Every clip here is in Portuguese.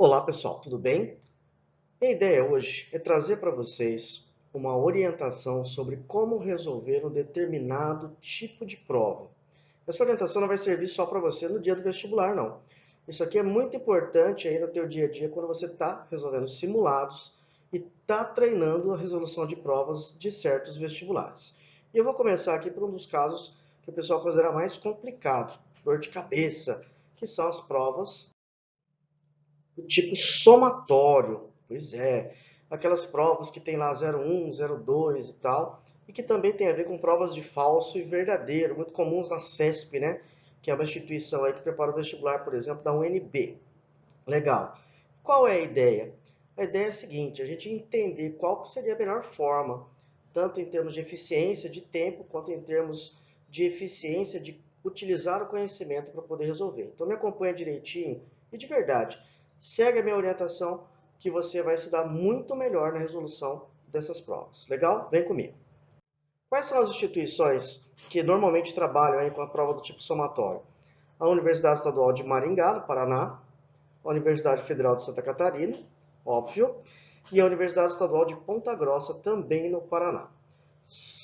Olá pessoal, tudo bem? A ideia hoje é trazer para vocês uma orientação sobre como resolver um determinado tipo de prova. Essa orientação não vai servir só para você no dia do vestibular, não. Isso aqui é muito importante aí no teu dia a dia quando você está resolvendo simulados e está treinando a resolução de provas de certos vestibulares. E eu vou começar aqui por um dos casos que o pessoal considera mais complicado, dor de cabeça, que são as provas do tipo somatório. Pois é, aquelas provas que tem lá 01, 02 e tal, e que também tem a ver com provas de falso e verdadeiro, muito comuns na CESP, né? Que é uma instituição aí que prepara o vestibular, por exemplo, da UNB. Legal. Qual é a ideia? A ideia é a seguinte, a gente entender qual que seria a melhor forma, tanto em termos de eficiência de tempo, quanto em termos de eficiência de utilizar o conhecimento para poder resolver. Então me acompanha direitinho e de verdade, segue a minha orientação que você vai se dar muito melhor na resolução dessas provas. Legal? Vem comigo. Quais são as instituições que normalmente trabalham aí com a prova do tipo somatório? A Universidade Estadual de Maringá, no Paraná, a Universidade Federal de Santa Catarina, óbvio, e a Universidade Estadual de Ponta Grossa, também no Paraná.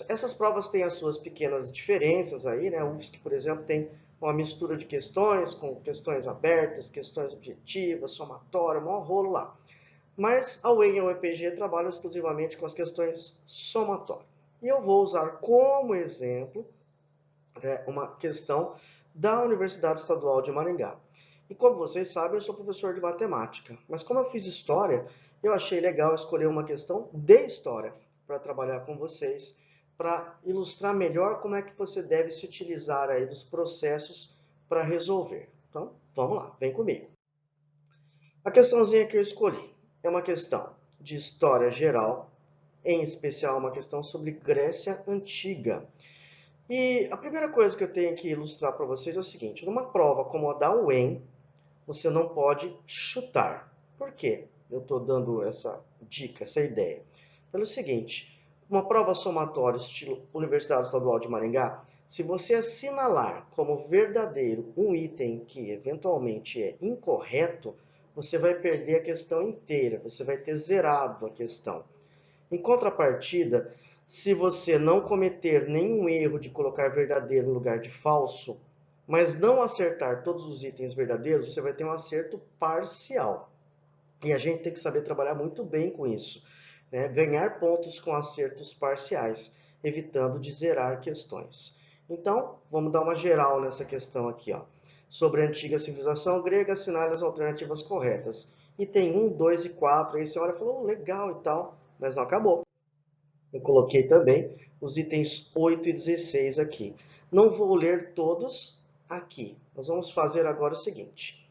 Essas provas têm as suas pequenas diferenças aí, né? A UFSC, por exemplo, tem uma mistura de questões, com questões abertas, questões objetivas, somatório, um rolo lá. Mas a UEM e a UEPG trabalham exclusivamente com as questões somatórias. E eu vou usar como exemplo, né, uma questão da Universidade Estadual de Maringá. E como vocês sabem, eu sou professor de matemática. Mas como eu fiz história, eu achei legal escolher uma questão de história para trabalhar com vocês, para ilustrar melhor como é que você deve se utilizar aí dos processos para resolver. Então, vamos lá, vem comigo. A questãozinha que eu escolhi é uma questão de história geral, em especial uma questão sobre Grécia Antiga. E a primeira coisa que eu tenho que ilustrar para vocês é o seguinte: numa prova como a da UEM, você não pode chutar. Por quê? Eu estou dando essa dica, essa ideia. Pelo seguinte, uma prova somatória estilo Universidade Estadual de Maringá, se você assinalar como verdadeiro um item que eventualmente é incorreto, você vai perder a questão inteira, você vai ter zerado a questão. Em contrapartida, se você não cometer nenhum erro de colocar verdadeiro no lugar de falso, mas não acertar todos os itens verdadeiros, você vai ter um acerto parcial. E a gente tem que saber trabalhar muito bem com isso, né? Ganhar pontos com acertos parciais, evitando de zerar questões. Então, vamos dar uma geral nessa questão aqui, ó. Sobre a antiga civilização grega, assinale as alternativas corretas. E tem 1, 2 e 4. Aí você olha e falou, legal e tal, mas não acabou. Eu coloquei também os itens 8 e 16 aqui. Não vou ler todos aqui. Nós vamos fazer agora o seguinte.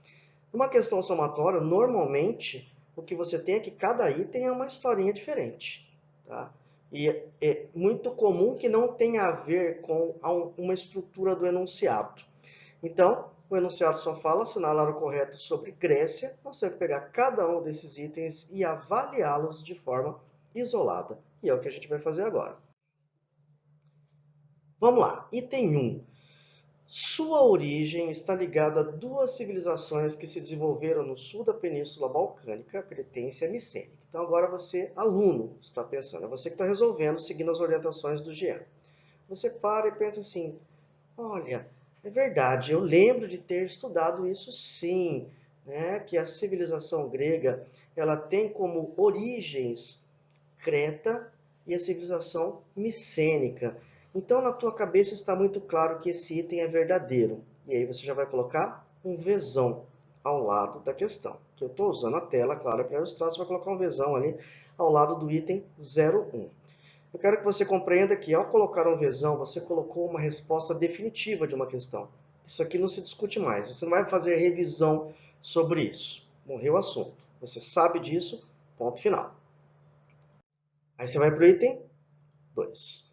Numa questão somatória, normalmente, o que você tem é que cada item é uma historinha diferente. Tá? E é muito comum que não tenha a ver com uma estrutura do enunciado. Então, o enunciado só fala assinalar o correto sobre Grécia. Você vai pegar cada um desses itens e avaliá-los de forma isolada. E é o que a gente vai fazer agora. Vamos lá. Item 1. Sua origem está ligada a duas civilizações que se desenvolveram no sul da Península Balcânica, a Cretense e a Micênica. Então agora você, aluno, está pensando, é você que está resolvendo, seguindo as orientações do Jean. Você para e pensa assim, olha, é verdade, eu lembro de ter estudado isso sim, né? Que a civilização grega, ela tem como origens Creta e a civilização micênica. Então, na tua cabeça está muito claro que esse item é verdadeiro. E aí você já vai colocar um vezão ao lado da questão. Que eu estou usando a tela, claro, para ilustrar, você vai colocar um vezão ali ao lado do item 01. Eu quero que você compreenda que ao colocar um vezão, você colocou uma resposta definitiva de uma questão. Isso aqui não se discute mais. Você não vai fazer revisão sobre isso. Morreu o assunto. Você sabe disso, ponto final. Aí você vai para o item 2.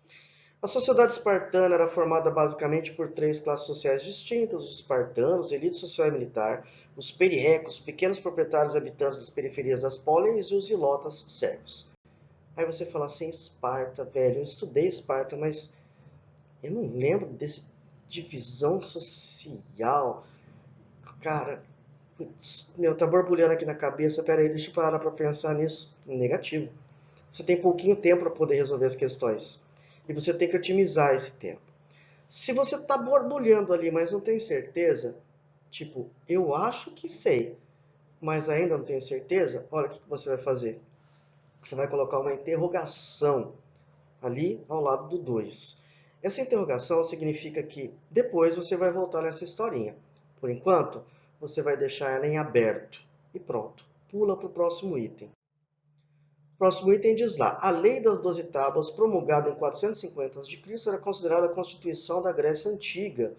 A sociedade espartana era formada basicamente por três classes sociais distintas: os espartanos, elite social e militar, os periecos, pequenos proprietários e habitantes das periferias das póleis, e os ilotas servos. Aí você fala assim, Esparta, velho, eu estudei Esparta, mas eu não lembro desse divisão social. Cara, Putz, meu, tá borbulhando aqui na cabeça, peraí, deixa eu parar para pensar nisso. Negativo. Você tem pouquinho tempo para poder resolver as questões. E você tem que otimizar esse tempo. Se você está borbulhando ali, mas não tem certeza, tipo, eu acho que sei, mas ainda não tenho certeza, olha o que você vai fazer. Você vai colocar uma interrogação ali ao lado do 2. Essa interrogação significa que depois você vai voltar nessa historinha. Por enquanto, você vai deixar ela em aberto. E pronto. Pula para o próximo item. O próximo item diz lá: a Lei das 12 Tábuas, promulgada em 450 a.C., era considerada a Constituição da Grécia Antiga.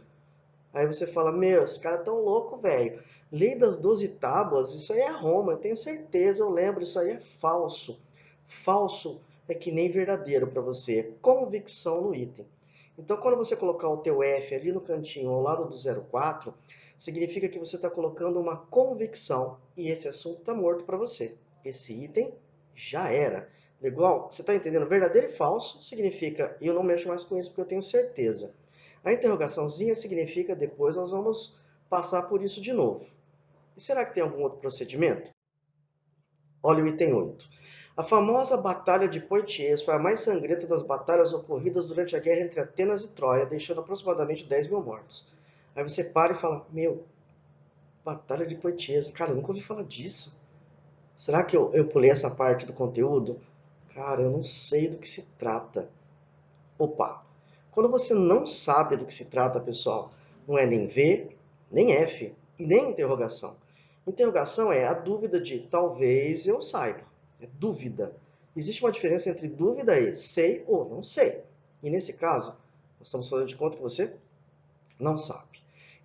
Aí você fala: meu, esse cara é tão louco, velho. Lei das 12 Tábuas, isso aí é Roma, eu tenho certeza, eu lembro, isso aí é falso. Falso é que nem verdadeiro para você, é convicção no item. Então, quando você colocar o teu F ali no cantinho, ao lado do 04, significa que você está colocando uma convicção e esse assunto está morto para você. Esse item já era. Legal? Você está entendendo? Verdadeiro e falso significa eu não mexo mais com isso porque eu tenho certeza. A interrogaçãozinha significa depois nós vamos passar por isso de novo. E será que tem algum outro procedimento? Olha o item 8. A famosa Batalha de Poitiers foi a mais sangrenta das batalhas ocorridas durante a guerra entre Atenas e Troia, deixando aproximadamente 10 mil mortos. Aí você para e fala, meu, Batalha de Poitiers, cara, eu nunca ouvi falar disso. Será que eu pulei essa parte do conteúdo? Cara, eu não sei do que se trata. Opa! Quando você não sabe do que se trata, pessoal, não é nem V, nem F e nem interrogação. Interrogação é a dúvida de talvez eu saiba. É dúvida. Existe uma diferença entre dúvida e sei ou não sei. E nesse caso, nós estamos fazendo de conta que você não sabe.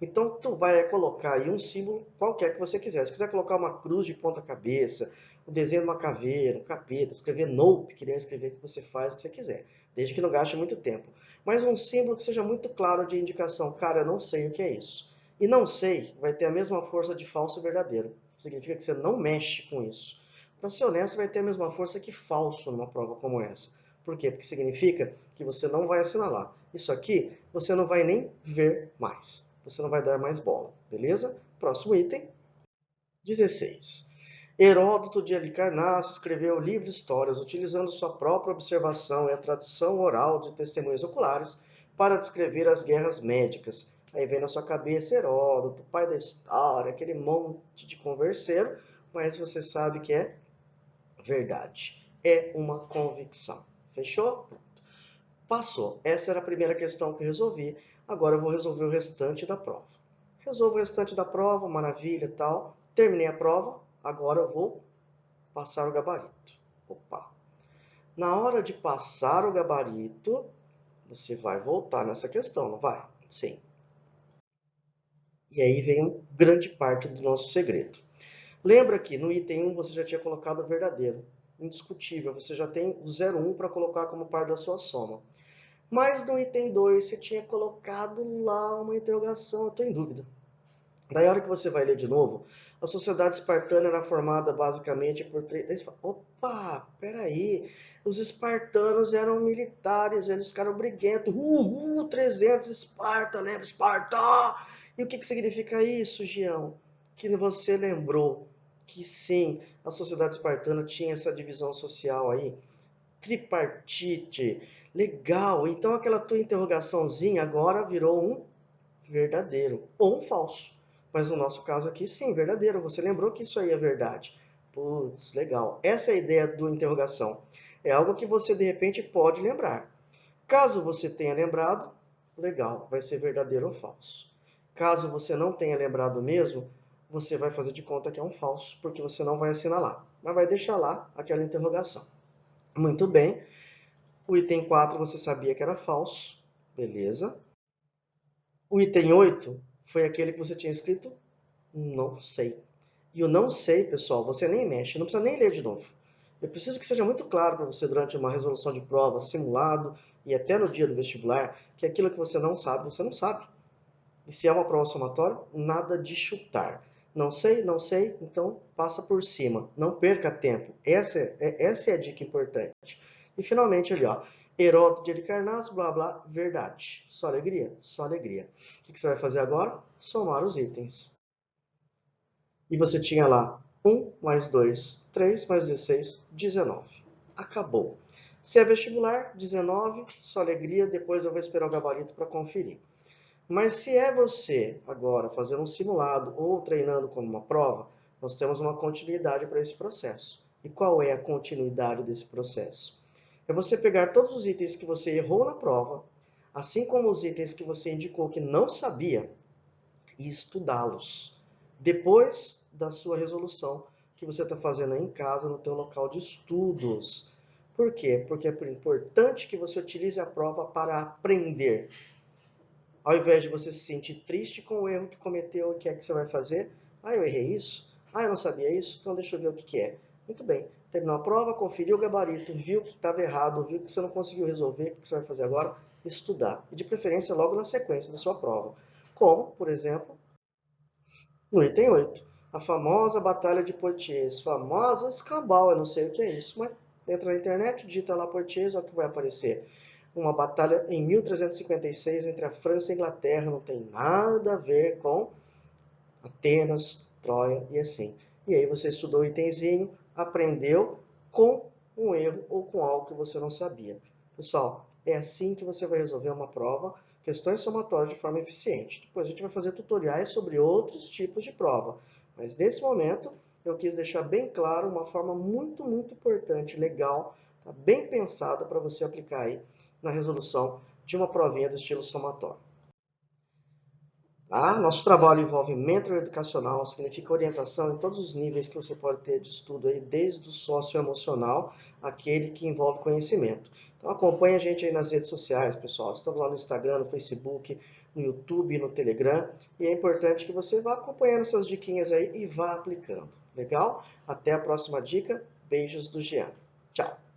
Então, tu vai colocar aí um símbolo qualquer que você quiser. Se quiser colocar uma cruz de ponta cabeça, o desenho de uma caveira, um capeta, escrever nope, que nem escrever que você faz o que você quiser, desde que não gaste muito tempo. Mas um símbolo que seja muito claro de indicação. Cara, eu não sei o que é isso. E não sei vai ter a mesma força de falso e verdadeiro. Significa que você não mexe com isso. Para ser honesto, vai ter a mesma força que falso numa prova como essa. Por quê? Porque significa que você não vai assinalar. Isso aqui você não vai nem ver mais. Você não vai dar mais bola, beleza? Próximo item, 16. Heródoto de Halicarnasso escreveu o livro Histórias, utilizando sua própria observação e a tradução oral de testemunhas oculares para descrever as guerras médicas. Aí vem na sua cabeça Heródoto, pai da história, aquele monte de converseiro, mas você sabe que é verdade. É uma convicção. Fechou? Passou. Essa era a primeira questão que eu resolvi. Agora eu vou resolver o restante da prova. Resolvo o restante da prova, maravilha e tal. Terminei a prova, agora eu vou passar o gabarito. Opa! Na hora de passar o gabarito, você vai voltar nessa questão, não vai? Sim. E aí vem grande parte do nosso segredo. Lembra que no item 1 você já tinha colocado o verdadeiro. Indiscutível, você já tem o 01 para colocar como parte da sua soma. Mas no item 2 você tinha colocado lá uma interrogação, eu estou em dúvida. Daí a hora que você vai ler de novo, a sociedade espartana era formada basicamente por três. Aí você fala, opa, peraí, os espartanos eram militares, eles ficaram briguentos, 300 Esparta, lembra Esparta? E o que significa isso, Gião? Que você lembrou que sim, a sociedade espartana tinha essa divisão social aí, tripartite, legal. Então aquela tua interrogaçãozinha agora virou um verdadeiro ou um falso. Mas no nosso caso aqui, sim, verdadeiro. Você lembrou que isso aí é verdade. Putz, legal. Essa é a ideia do interrogação. É algo que você de repente pode lembrar. Caso você tenha lembrado, legal, vai ser verdadeiro ou falso. Caso você não tenha lembrado mesmo, você vai fazer de conta que é um falso, porque você não vai assinalar, mas vai deixar lá aquela interrogação. Muito bem. O item 4 você sabia que era falso, beleza. O item 8 foi aquele que você tinha escrito não sei. E o não sei, pessoal, você nem mexe, não precisa nem ler de novo. Eu preciso que seja muito claro para você durante uma resolução de prova, simulado e até no dia do vestibular, que aquilo que você não sabe, você não sabe. E se é uma prova somatória, nada de chutar. Não sei, então passa por cima. Não perca tempo. Essa é a dica importante. E finalmente ali, ó. Heródoto de Halicarnasso, blá blá, verdade. Só alegria? Só alegria. O que você vai fazer agora? Somar os itens. E você tinha lá 1 mais 2, 3 mais 16, 19. Acabou. Se é vestibular, 19, só alegria, depois eu vou esperar o gabarito para conferir. Mas se é você agora fazendo um simulado ou treinando como uma prova, nós temos uma continuidade para esse processo. E qual é a continuidade desse processo? É você pegar todos os itens que você errou na prova, assim como os itens que você indicou que não sabia, e estudá-los. Depois da sua resolução que você está fazendo aí em casa, no teu local de estudos. Por quê? Porque é importante que você utilize a prova para aprender. Ao invés de você se sentir triste com o erro que cometeu, o que é que você vai fazer? Ah, eu errei isso? Ah, eu não sabia isso? Então deixa eu ver o que é. Muito bem. Terminou a prova, conferiu o gabarito, viu que estava errado, viu que você não conseguiu resolver, o que você vai fazer agora? Estudar. E de preferência logo na sequência da sua prova. Como, por exemplo, no item 8, a famosa Batalha de Poitiers, famosa escambau, eu não sei o que é isso, mas entra na internet, digita lá Poitiers, olha o que vai aparecer. Uma batalha em 1356 entre a França e a Inglaterra, não tem nada a ver com Atenas, Troia e assim. E aí você estudou o itemzinho, aprendeu com um erro ou com algo que você não sabia. Pessoal, é assim que você vai resolver uma prova, questões somatórias de forma eficiente. Depois a gente vai fazer tutoriais sobre outros tipos de prova. Mas nesse momento eu quis deixar bem claro uma forma muito importante, legal, tá? Bem pensada para você aplicar aí na resolução de uma provinha do estilo somatório. Tá? Nosso trabalho envolve mentoring educacional, significa orientação em todos os níveis que você pode ter de estudo, aí, desde o socioemocional, aquele que envolve conhecimento. Então acompanhe a gente aí nas redes sociais, pessoal. Estamos lá no Instagram, no Facebook, no YouTube, no Telegram. E é importante que você vá acompanhando essas diquinhas aí e vá aplicando. Legal? Até a próxima dica. Beijos do Jean. Tchau!